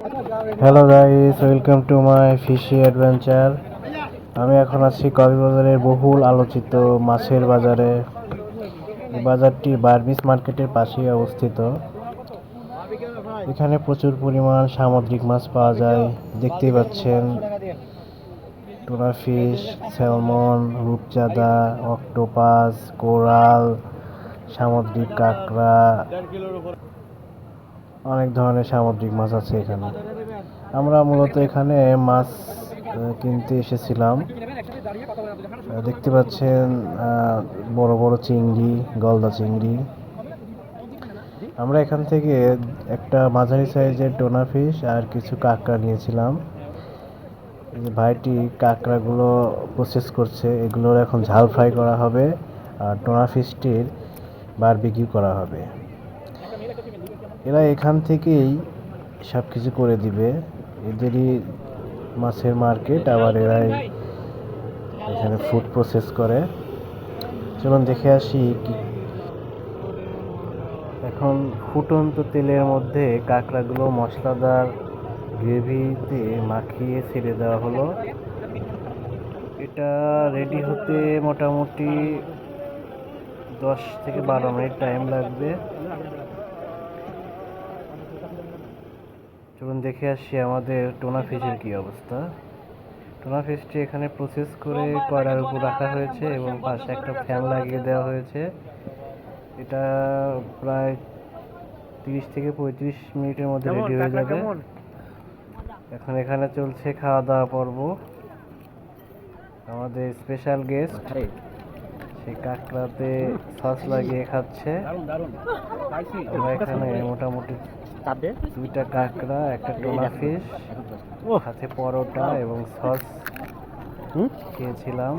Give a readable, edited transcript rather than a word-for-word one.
Hello guys, welcome to my fishy adventure. আমি এখন আছি কক্সবাজারের বহুল আলোচিত মাছের বাজারে। এই বাজারটি বার্মিস মার্কেটের পাশেই অবস্থিত। এখানে প্রচুর পরিমাণ সামুদ্রিক মাছ পাওয়া যায়। দেখতেই পাচ্ছেন টুনা ফিশ, স্যালমন, রূপচাঁদা, অক্টোপাস, কোরাল, সামুদ্রিক কাঁকড়া, অনেক ধরনের সামুদ্রিক মাছ আছে এখানে। আমরা মূলত এখানে মাছ কিনতে এসেছিলাম। দেখতে পাচ্ছেন বড় বড় চিংড়ি, গলদা চিংড়ি। আমরা এখান থেকে একটা মাঝারি সাইজের টোনা ফিশ আর কিছু কাঁকড়া নিয়েছিলাম। ভাইটি কাঁকড়াগুলো প্রসেস করছে, এগুলোর এখন ঝাল ফ্রাই করা হবে আর টোনা ফিশটির বারবিকিউ করা হবে। এরা এখান থেকেই সব কিছু করে দিবে। এদেরই মাছের মার্কেট, আবার এরাই এখানে ফুড প্রসেস করে। চলুন দেখে আসি কি। এখন ফুটন্ত তেলের মধ্যে কাঁকড়াগুলো মশলাদার গ্রেভিতে মাখিয়ে ছেড়ে দেওয়া হলো। এটা রেডি হতে মোটামুটি 10 থেকে 12 মিনিট টাইম লাগবে। চলুন দেখে আসি আমাদের টোনা ফিশের কি অবস্থা। টোনা ফিশটি এখানে প্রসেস করে কড়ার উপর রাখা হয়েছে এবং পাশে একটা ফ্যান লাগিয়ে দেওয়া হয়েছে। এটা প্রায় 30 থেকে 35 মিনিটের মধ্যে রেডি হয়ে যাবে। এখন এখানে চলছে খাওয়া দাওয়া পর্ব। আমাদের স্পেশাল গেস্ট সেই কাঁকড়াতে সস লাগিয়ে খাচ্ছে। আমরা এখানে মোটামুটি 2টা কাঁকড়া, একটা টোনা ফিশ, সাথে পরোটা এবং সস খেয়েছিলাম।